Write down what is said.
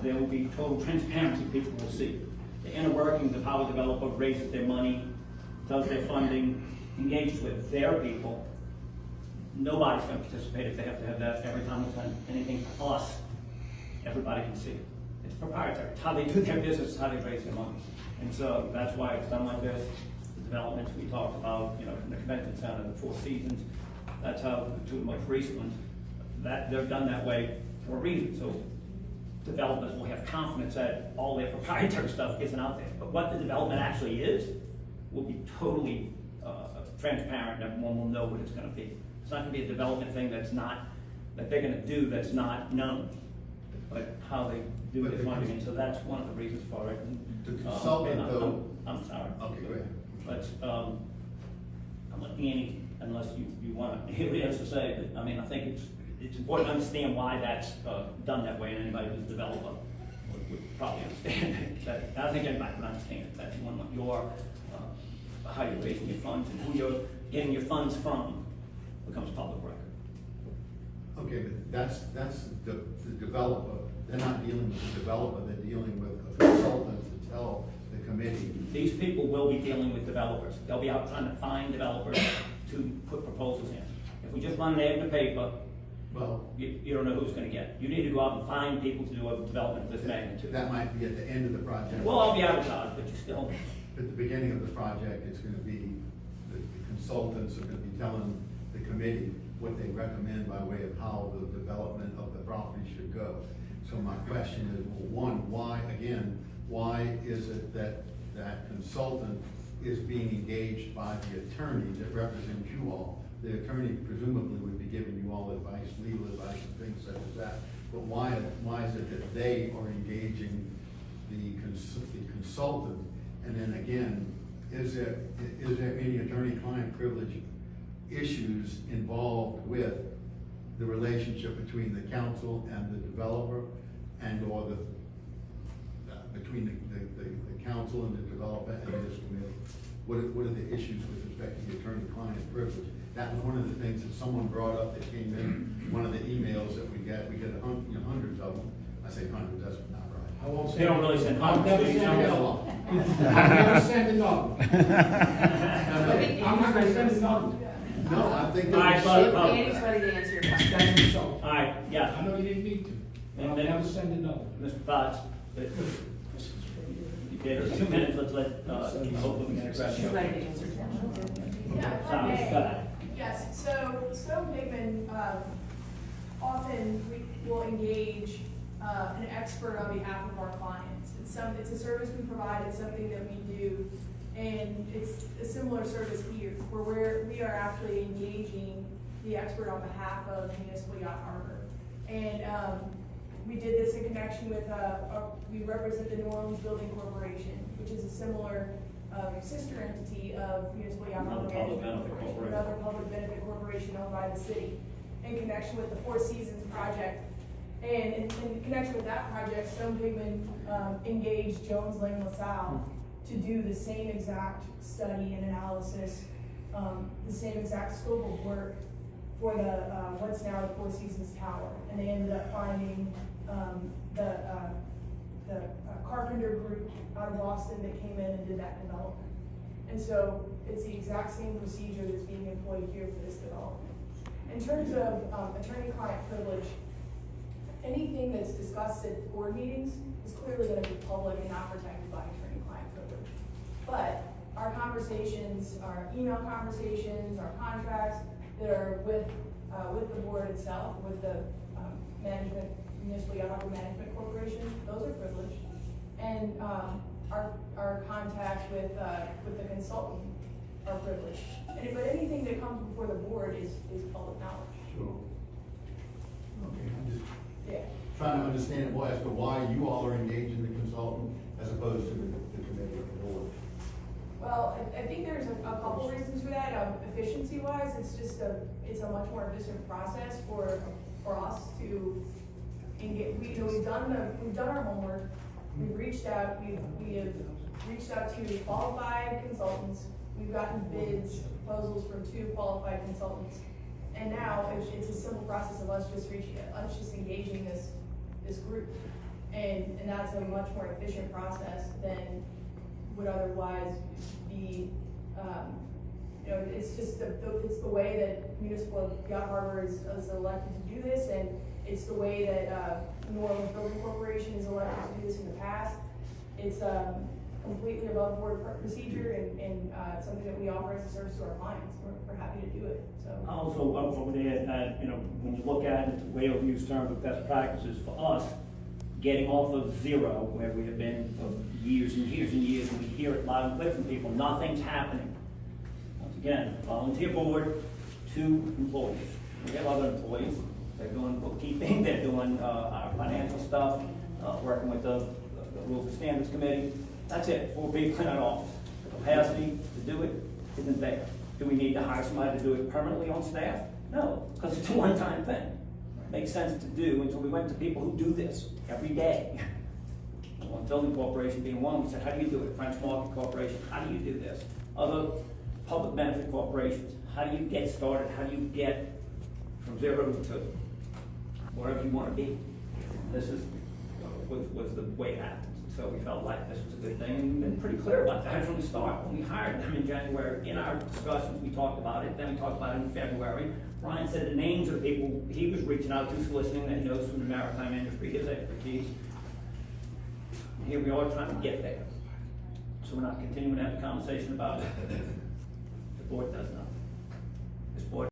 there will be total transparency. People will see the inner workings of how a developer raises their money, does their funding, engages with their people. Nobody's going to participate if they have to have that every time we send anything to us. Everybody can see it. It's proprietary. It's how they do their business, it's how they raise their money. And so that's why it's done like this. The developments we talked about, you know, from the convention center, the Four Seasons, that's how the two most recent ones, that they're done that way for a reason. So developers will have confidence that all their proprietary stuff isn't out there. But what the development actually is will be totally transparent, and everyone will know what it's going to be. It's not going to be a development thing that they're going to do that's not known, but how they do their funding. And so that's one of the reasons for it. The consultant, though. I'm sorry. Okay, go ahead. But I'm looking Annie, unless you want to hear what he has to say. But I mean, I think it's important to understand why that's done that way, and anybody who's a developer would probably understand it. I think anybody would understand it. That you want your how you're raising your funds and who you're getting your funds from becomes public record. Okay, but that's the developer. They're not dealing with the developer. They're dealing with a consultant to tell the committee. These people will be dealing with developers. They'll be out trying to find developers to put proposals in. If we just run an ad in the paper, well, you don't know who's going to get it. You need to go out and find people to do a development of this magnitude. that might be at the end of the project. Well, I'll be advertised, but you still. At the beginning of the project, it's going to be, the consultants are going to be telling the committee what they recommend by way of how the development of the property should go. So my question is, well, one, why is it that that consultant is being engaged by the attorney that represents you all? The attorney presumably would be giving you all advice, legal advice and things such as that. But why is it that they are engaging the consultant? And then again, is there any attorney-client privilege issues involved with the relationship between the council and the developer, and or between the council and the developer and this committee? What are the issues with respect to the attorney-client privilege? That was one of the things that someone brought up that came in one of the emails that we get. We get hundreds of them. I say hundreds, that's not right. I won't say. They don't really send I've never hundreds. sent Get it. along. I've never sent another. I'm not gonna send another. No, I think All right, that we should. Andy's ready to answer your question. That's the show. All right, yeah. I know you didn't need to. I'll never send another. Mr. Potts, there's 2 minutes, let's let, hopefully we can address She's you. ready to answer your question. Yeah, if I Sorry, may. go ahead. Yes, so Stone Pigman, often we will engage an expert on behalf of our clients. It's a service we provide, it's something that we do, and it's a similar service here, where we are actually engaging the expert on behalf of Municipal Yacht Harbor. And we did this in connection with, we represent the New Orleans Building Corporation, which is a similar sister entity of Municipal Yacht Harbor Management Corporation, another public benefit corporation owned by the city, in connection with the Four Seasons project. And in connection with that project, Stone Pigman engaged Jones Lang LaSalle to do the same exact study and analysis, the same exact scope of work for the what's now the Four Seasons Tower. And they ended up finding the carpenter group out of Boston that came in and did that development. And so it's the exact same procedure that's being employed here for this development. In terms of attorney-client privilege, anything that's discussed at board meetings is clearly going to be public and not protected by attorney-client privilege. But our conversations, our email conversations, our contracts that are with the board itself, with the Municipal Yacht Harbor Management Corporation, those are privileged. And our contacts with the consultant are privileged. But anything that comes before the board is public knowledge. Sure. Okay, I'm just Yeah. trying to understand as to why you all are engaging the consultant as opposed to the committee or the board. Well, I think there's a couple reasons for that. Efficiency-wise, it's a much more efficient process for us to engage. We've done our homework. We've reached out. We have reached out to qualified consultants. We've gotten bids, proposals from 2 qualified consultants, and now it's a simple process of us just engaging this group. And that's a much more efficient process than would otherwise be, it's just it's the way that municipal yacht harbor is elected to do this, and it's the way that, New Orleans Building Corporation is elected to do this in the past. It's, completely above board procedure and something that we offer as a service to our clients. We're happy to do it, so. Also, over there, when you look at it, the way we use terms of best practices for us, getting off of zero, where we have been for years and years and years, and we hear it loud and clear from people, nothing's happening. Once again, volunteer board, 2 employees. We have other employees, they're doing bookkeeping, they're doing our financial stuff, working with the Rules and Standards Committee. That's it, 4 people in our office. The capacity to do it isn't there. Do we need to hire somebody to do it permanently on staff? No, because it's a one-time thing. Makes sense to do until we went to people who do this every day. One building corporation being one, we said, how do you do it? French Market Corporation, how do you do this? Other public benefit corporations, how do you get started? How do you get from 0 to wherever you want to be? This was the way it happens. So we felt like this was a good thing, and we've been pretty clear about that from the start. When we hired them in January, in our discussions, we talked about it, then we talked about it in February. Ryan said the names of the people he was reaching out to, soliciting, that he knows from the maritime industry, his expertise. And here we are trying to get there. So we're not continuing to have a conversation about it. The board does not. This board